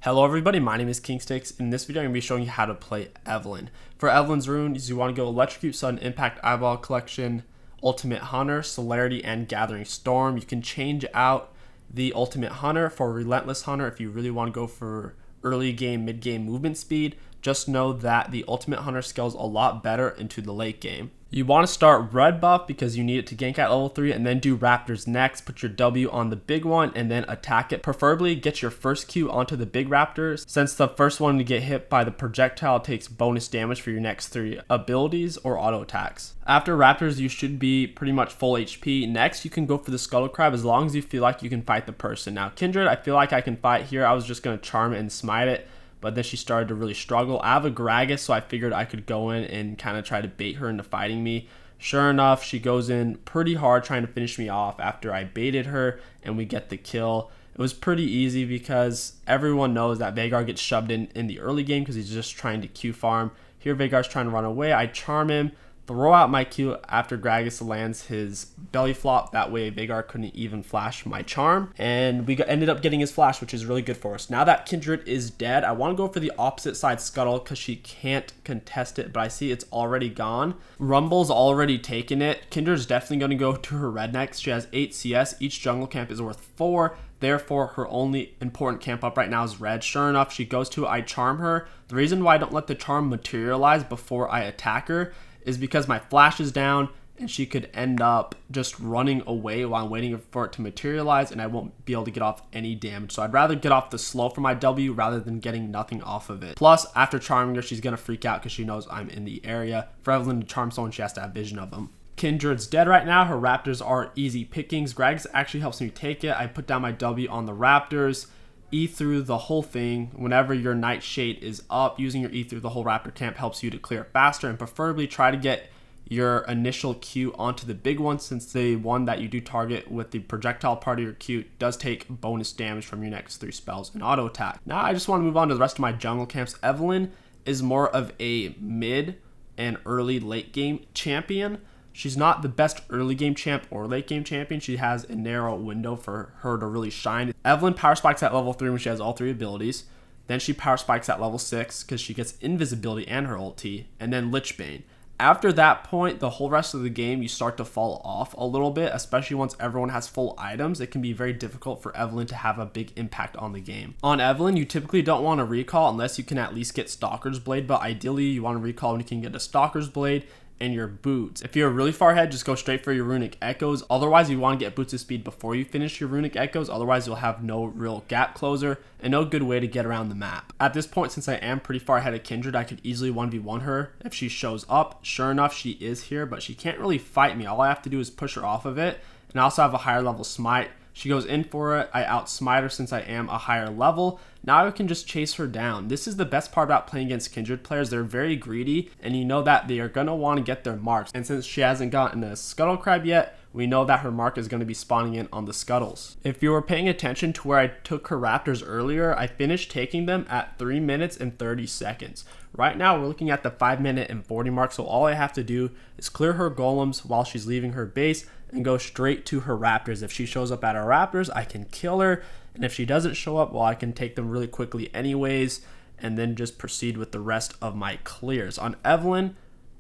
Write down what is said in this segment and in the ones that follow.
Hello everybody, my name is KingStix. In this video, I'm going to be showing you how to play Evelynn. For Evelynn's runes, you want to go Electrocute, Sudden Impact, Eyeball Collection, Ultimate Hunter, Celerity, and Gathering Storm. You can change out the Ultimate Hunter for Relentless Hunter if you really want to go for early game, mid game movement speed. Just know that the Ultimate Hunter scales a lot better into the late game. You want to start red buff because you need it to gank at level 3, and then do raptors next. Put your W on the big one and then attack it. Preferably get your first Q onto the big raptors, since the first one to get hit by the projectile takes bonus damage for your next 3 abilities or auto attacks. After raptors, you should be pretty much full HP. Next, you can go for the Scuttle Crab as long as you feel like you can fight the person. Now Kindred, I feel like I can fight here. I was just going to charm it and smite it, but then she started to really struggle. I have a Gragas, so I figured I could go in and kind of try to bait her into fighting me. Sure enough, she goes in pretty hard trying to finish me off after I baited her, and we get the kill. It was pretty easy because everyone knows that Veigar gets shoved in the early game because he's just trying to Q farm. Here Veigar's trying to run away. I charm him, throw out my Q after Gragas lands his belly flop. That way Veigar couldn't even flash my charm, and we ended up getting his flash, which is really good for us. Now that Kindred is dead, I want to go for the opposite side Scuttle because she can't contest it, but I see it's already gone. Rumble's already taken it. Kindred's definitely going to go to her red next. She has 8 CS. Each jungle camp is worth 4. Therefore, her only important camp up right now is red. Sure enough, she goes to it. I charm her. The reason why I don't let the charm materialize before I attack her is because my flash is down and she could end up just running away while I'm waiting for it to materialize, and I won't be able to get off any damage. So I'd rather get off the slow for my W rather than getting nothing off of it. Plus, after charming her, she's going to freak out because she knows I'm in the area. For Evelynn to charm someone, she has to have vision of them. Kindred's dead right now. Her raptors are easy pickings. Gragas actually helps me take it. I put down my W on the raptors. E through the whole thing. Whenever your Nightshade is up, using your E through the whole raptor camp helps you to clear it faster, and preferably try to get your initial Q onto the big one, since the one that you do target with the projectile part of your Q does take bonus damage from your next 3 spells and auto attack. Now I just want to move on to the rest of my jungle camps. Evelynn is more of a mid and early late game champion. She's not the best early game champ or late game champion. She has a narrow window for her to really shine. Evelynn power spikes at level 3 when she has all 3 abilities. Then she power spikes at level 6 because she gets invisibility and her ulti, and then Lichbane. After that point, the whole rest of the game, you start to fall off a little bit, especially once everyone has full items. It can be very difficult for Evelynn to have a big impact on the game. On Evelynn, you typically don't want to recall unless you can at least get Stalker's Blade, but ideally you want to recall when you can get a Stalker's Blade and your boots. If you're really far ahead, just go straight for your runic echoes. Otherwise, you want to get boots of speed before you finish your runic echoes. Otherwise, you'll have no real gap closer and no good way to get around the map. At this point, since I am pretty far ahead of Kindred, I could easily 1v1 her if she shows up. Sure enough, she is here, but she can't really fight me. All I have to do is push her off of it, and I also have a higher level smite. She goes in for it. I outsmite her since I am a higher level. Now I can just chase her down. This is the best part about playing against Kindred players. They're very greedy, and you know that they are going to want to get their marks. And since she hasn't gotten a Scuttle Crab yet, we know that her mark is going to be spawning in on the Scuttles. If you were paying attention to where I took her raptors earlier, I finished taking them at 3 minutes and 30 seconds. Right now, we're looking at the 5 minute and 40 mark, so all I have to do is clear her golems while she's leaving her base and go straight to her raptors. If she shows up at her raptors, I can kill her, and if she doesn't show up, well, I can take them really quickly anyways, and then just proceed with the rest of my clears. On Evelynn,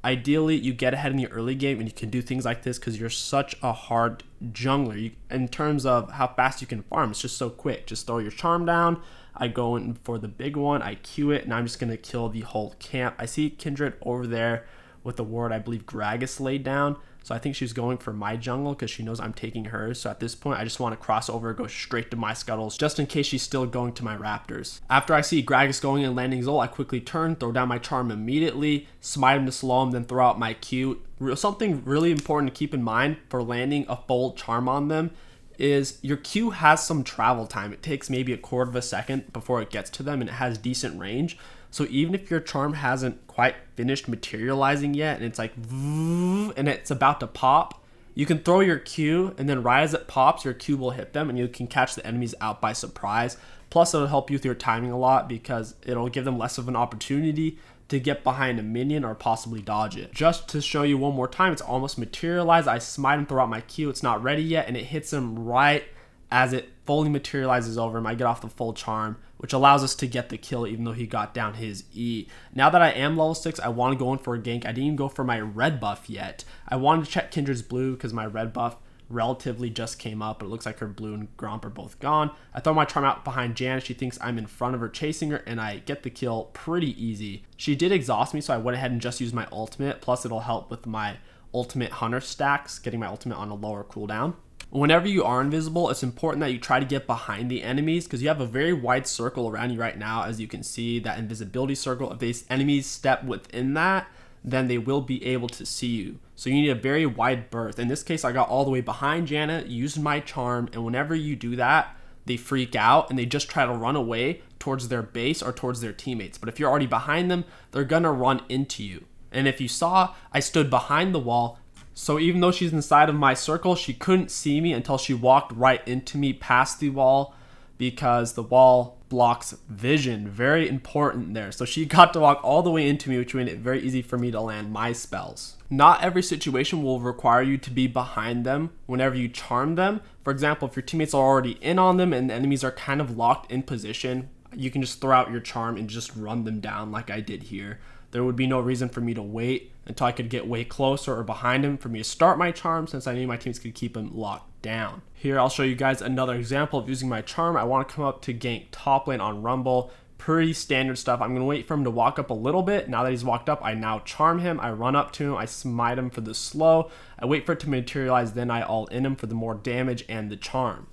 ideally, you get ahead in the early game, and you can do things like this because you're such a hard jungler. In terms of how fast you can farm, it's just so quick. Just throw your charm down. I go in for the big one. I Q it, and I'm just going to kill the whole camp. I see Kindred over there with the ward I believe Gragas laid down. So I think she's going for my jungle because she knows I'm taking hers. So at this point, I just want to cross over, go straight to my Scuttles, just in case she's still going to my raptors. After I see Gragas going and landing Zol, I quickly turn, throw down my charm immediately, smite him to slow him, then throw out my Q. Something really important to keep in mind for landing a full charm on them is your Q has some travel time. It takes maybe a quarter of a second before it gets to them, and it has decent range. So even if your charm hasn't quite finished materializing yet, and it's like, and it's about to pop, you can throw your Q, and then right as it pops, your Q will hit them, and you can catch the enemies out by surprise. Plus, it'll help you with your timing a lot because it'll give them less of an opportunity to get behind a minion or possibly dodge it. Just to show you one more time, it's almost materialized. I smite him, throw out my Q. It's not ready yet, and it hits him right as it fully materializes over him. I get off the full charm, which allows us to get the kill even though he got down his E. Now that I am level 6, I want to go in for a gank. I didn't even go for my red buff yet. I wanted to check Kindred's blue because my red buff relatively just came up, but it looks like her blue and Gromp are both gone. I throw my charm out behind Janet. She thinks I'm in front of her chasing her, and I get the kill pretty easy. She did exhaust me, so I went ahead and just used my ultimate, plus it'll help with my ultimate hunter stacks, getting my ultimate on a lower cooldown. Whenever you are invisible, it's important that you try to get behind the enemies because you have a very wide circle around you right now. As you can see, that invisibility circle, if these enemies step within that, then they will be able to see you. So you need a very wide berth. In this case, I got all the way behind Janet, used my charm, and whenever you do that, they freak out and they just try to run away towards their base or towards their teammates. But if you're already behind them, they're gonna run into you. And if you saw, I stood behind the wall, so even though she's inside of my circle, she couldn't see me until she walked right into me past the wall, because the wall blocks vision. Very important there. So she got to walk all the way into me, which made it very easy for me to land my spells. Not every situation will require you to be behind them whenever you charm them. For example, if your teammates are already in on them and the enemies are kind of locked in position, you can just throw out your charm and just run them down like I did here. There would be no reason for me to wait until I could get way closer or behind him for me to start my charm, since I knew my teammates could keep him locked down. Here I'll show you guys another example of using my charm. I want to come up to gank top lane on Rumble. Pretty standard stuff. I'm going to wait for him to walk up a little bit. Now that he's walked up, I now charm him. I run up to him. I smite him for the slow. I wait for it to materialize. Then I all in him for the more damage and the charm.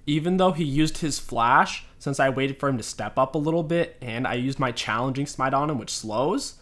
Even though he used his flash, since I waited for him to step up a little bit and I used my challenging smite on him, which slows,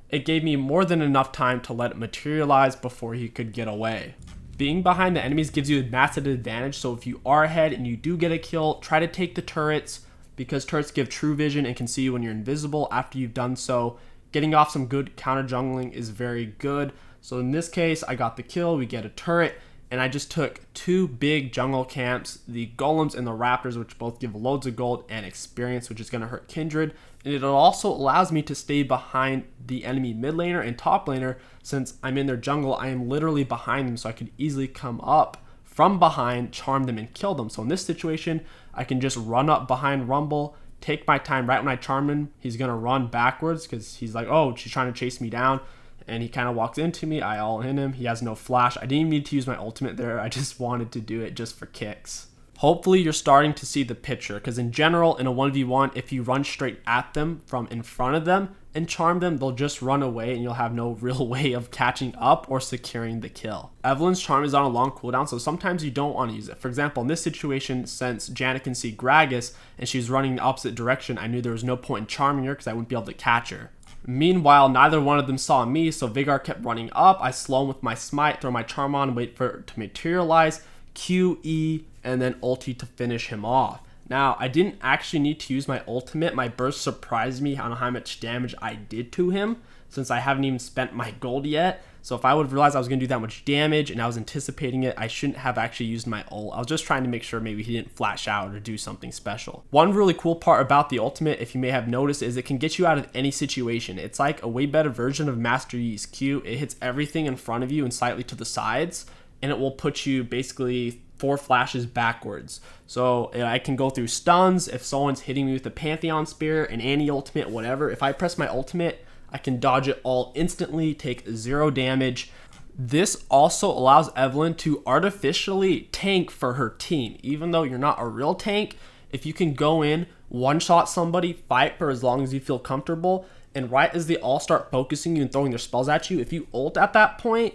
it gave me more than enough time to let it materialize before he could get away. Being behind the enemies gives you a massive advantage, so if you are ahead and you do get a kill, try to take the turrets, because turrets give true vision and can see you when you're invisible. After you've done so, getting off some good counter jungling is very good. So in this case, I got the kill, we get a turret, and I just took two big jungle camps, the golems and the raptors, which both give loads of gold and experience, which is going to hurt Kindred. And it also allows me to stay behind the enemy mid laner and top laner. Since I'm in their jungle, I am literally behind them, so I could easily come up from behind, charm them, and kill them. So in this situation, I can just run up behind Rumble, take my time. Right when I charm him, he's going to run backwards because he's like, oh, she's trying to chase me down. And he kind of walks into me, I all in him. He has no flash. I didn't even need to use my ultimate there. I just wanted to do it just for kicks. Hopefully you're starting to see the picture, because in general, in a 1v1, if you run straight at them from in front of them and charm them, they'll just run away and you'll have no real way of catching up or securing the kill. Evelynn's charm is on a long cooldown, so sometimes you don't want to use it. For example, in this situation, since Janet can see Gragas and she's running the opposite direction, I knew there was no point in charming her because I wouldn't be able to catch her. Meanwhile, neither one of them saw me, so Vigor kept running up. I slow him with my smite, throw my charm on, wait for it to materialize, Q, E, and then ulti to finish him off. Now, I didn't actually need to use my ultimate. My burst surprised me on how much damage I did to him, since I haven't even spent my gold yet. So if I would have realized I was going to do that much damage and I was anticipating it, I shouldn't have actually used my ult. I was just trying to make sure maybe he didn't flash out or do something special. One really cool part about the ultimate, if you may have noticed, is it can get you out of any situation. It's like a way better version of Master Yi's Q. It hits everything in front of you and slightly to the sides, and it will put you basically 4 flashes backwards. So I can go through stuns if someone's hitting me with a Pantheon Spear, an anti-ultimate, whatever. If I press my ultimate, I can dodge it all instantly, take 0 damage. This also allows Evelynn to artificially tank for her team. Even though you're not a real tank, if you can go in, one-shot somebody, fight for as long as you feel comfortable, and right as they all start focusing you and throwing their spells at you, if you ult at that point,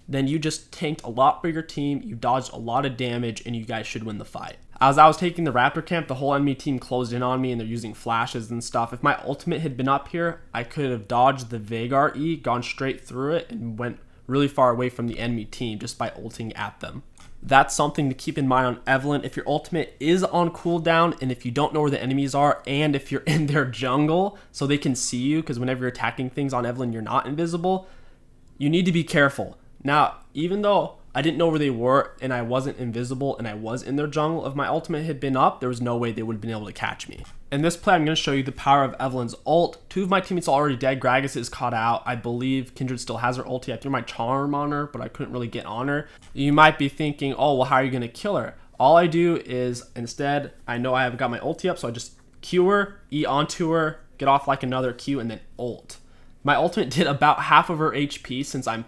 then you just tanked a lot for your team, you dodged a lot of damage, and you guys should win the fight. As I was taking the Raptor camp, the whole enemy team closed in on me and they're using flashes and stuff. If my ultimate had been up here, I could have dodged the Veigar E, gone straight through it, and went really far away from the enemy team just by ulting at them. That's something to keep in mind on Evelynn. If your ultimate is on cooldown and if you don't know where the enemies are and if you're in their jungle so they can see you, because whenever you're attacking things on Evelynn, you're not invisible, you need to be careful. Now, even though I didn't know where they were and I wasn't invisible and I was in their jungle, if my ultimate had been up, there was no way they would have been able to catch me. In this play, I'm going to show you the power of Evelynn's ult. 2 of my teammates are already dead. Gragas is caught out. I believe Kindred still has her ulti. I threw my charm on her, but I couldn't really get on her. You might be thinking, oh, well, how are you going to kill her? All I do is instead, I know I have got my ulti up, so I just Q her, E onto her, get off like another Q, and then ult. My ultimate did about half of her HP since I'm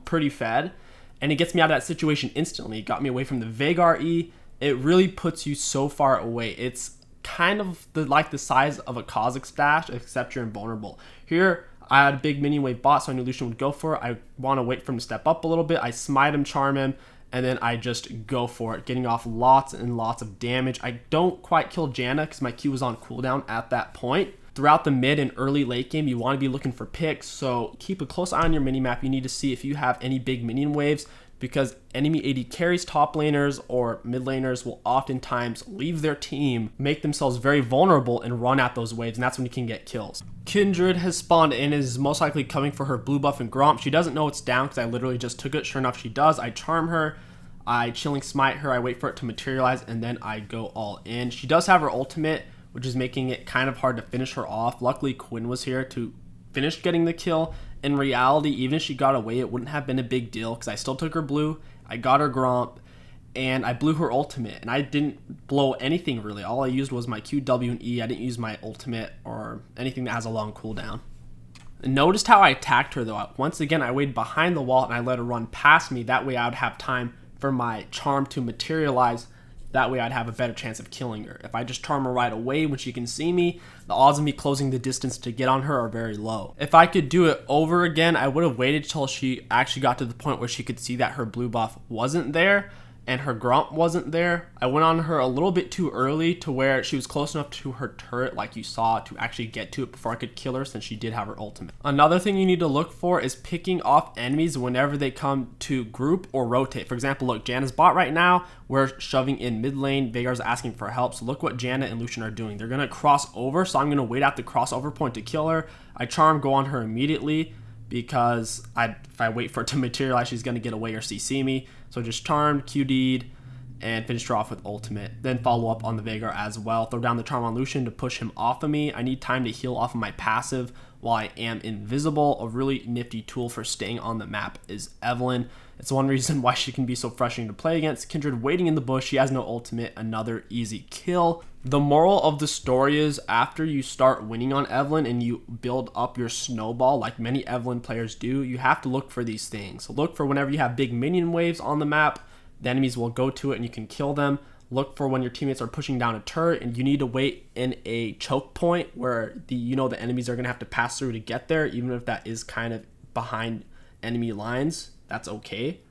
pretty fed, and it gets me out of that situation instantly. It got me away from the Veigar E. It really puts you so far away. It's kind of like the size of a 𝐒𝐿𝐂𝐋 dash, except you're invulnerable. Here, I had a big minion wave bot, so I knew Lucian would go for it. I want to wait for him to step up a little bit. I smite him, charm him, and then I just go for it, getting off lots and lots of damage. I don't quite kill Janna because my Q was on cooldown at that point. Throughout the mid and early late game, you want to be looking for picks, so keep a close eye on your minimap. You need to see if you have any big minion waves, because enemy AD carries, top laners, or mid laners will oftentimes leave their team, make themselves very vulnerable, and run at those waves, and that's when you can get kills. Kindred has spawned in and is most likely coming for her blue buff and Gromp. She doesn't know it's down because I literally just took it. Sure enough, she does. I charm her, I chilling smite her, I wait for it to materialize, and then I go all in. She does have her ultimate, which is making it kind of hard to finish her off. Luckily, Quinn was here to finish getting the kill. In reality, even if she got away, it wouldn't have been a big deal because I still took her blue, I got her Gromp, and I blew her ultimate, and I didn't blow anything really. All I used was my Q, W, and E. I didn't use my ultimate or anything that has a long cooldown. And noticed how I attacked her though. Once again, I waited behind the wall and I let her run past me. That way I would have time for my charm to materialize. That way I'd have a better chance of killing her. If I just charm her right away when she can see me, the odds of me closing the distance to get on her are very low. If I could do it over again, I would have waited till she actually got to the point where she could see that her blue buff wasn't there and her Gromp wasn't there. I went on her a little bit too early to where she was close enough to her turret like you saw to actually get to it before I could kill her, since she did have her ultimate. Another thing you need to look for is picking off enemies whenever they come to group or rotate. For example, look, Janna's bot right now, we're shoving in mid lane, Veigar's asking for help, so look what Janna and Lucian are doing. They're gonna cross over, so I'm gonna wait at the crossover point to kill her. I charm, go on her immediately, because if I wait for it to materialize, she's going to get away or CC me. So just charmed, QD'd, and finished her off with ultimate. Then follow up on the Veigar as well. Throw down the charm on Lucian to push him off of me. I need time to heal off of my passive while I am invisible. A really nifty tool for staying on the map is Evelynn. It's one reason why she can be so frustrating to play against. Kindred waiting in the bush. She has no ultimate. Another easy kill. The moral of the story is, after you start winning on Evelynn and you build up your snowball like many Evelynn players do, you have to look for these things. So look for whenever you have big minion waves on the map, the enemies will go to it and you can kill them. Look for when your teammates are pushing down a turret and you need to wait in a choke point where the enemies are going to have to pass through to get there, even if that is kind of behind enemy lines. That's okay.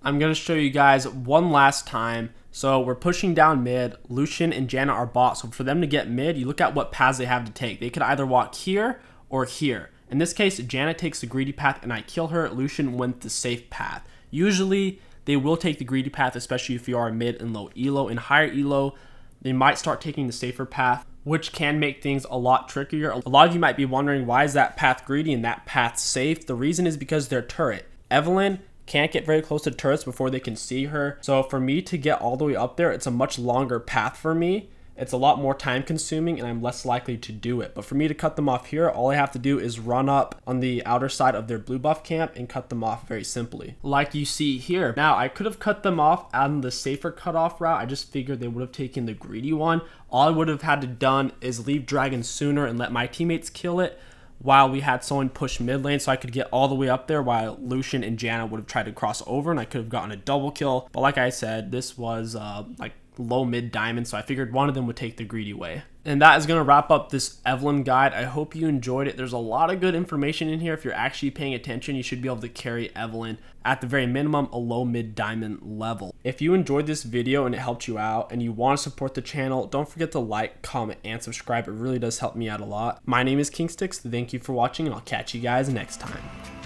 I'm going to show you guys one last time. So we're pushing down mid. Lucian and Janna are bot. So for them to get mid, you look at what paths they have to take. They could either walk here or here. In this case, Janna takes the greedy path and I kill her. Lucian went the safe path. Usually they will take the greedy path, especially if you are mid and low elo. In higher elo, they might start taking the safer path, which can make things a lot trickier. A lot of you might be wondering, why is that path greedy and that path safe? The reason is because they're turret. Evelynn can't get very close to turrets before they can see her. So for me to get all the way up there, it's a much longer path for me. It's a lot more time consuming and I'm less likely to do it. But for me to cut them off here, all I have to do is run up on the outer side of their blue buff camp and cut them off very simply, like you see here. Now, I could have cut them off on the safer cutoff route. I just figured they would have taken the greedy one. All I would have had to done is leave dragon sooner and let my teammates kill it while we had someone push mid lane, so I could get all the way up there while Lucian and Janna would have tried to cross over and I could have gotten a double kill. But like I said, this was like low mid diamond, so I figured one of them would take the greedy way. And that is going to wrap up this Evelynn guide. I hope you enjoyed it. There's a lot of good information in here. If you're actually paying attention, you should be able to carry Evelynn at the very minimum a low mid diamond level. If you enjoyed this video and it helped you out and you want to support the channel, don't forget to like, comment, and subscribe. It really does help me out a lot. My name is KingStix. Thank you for watching and I'll catch you guys next time.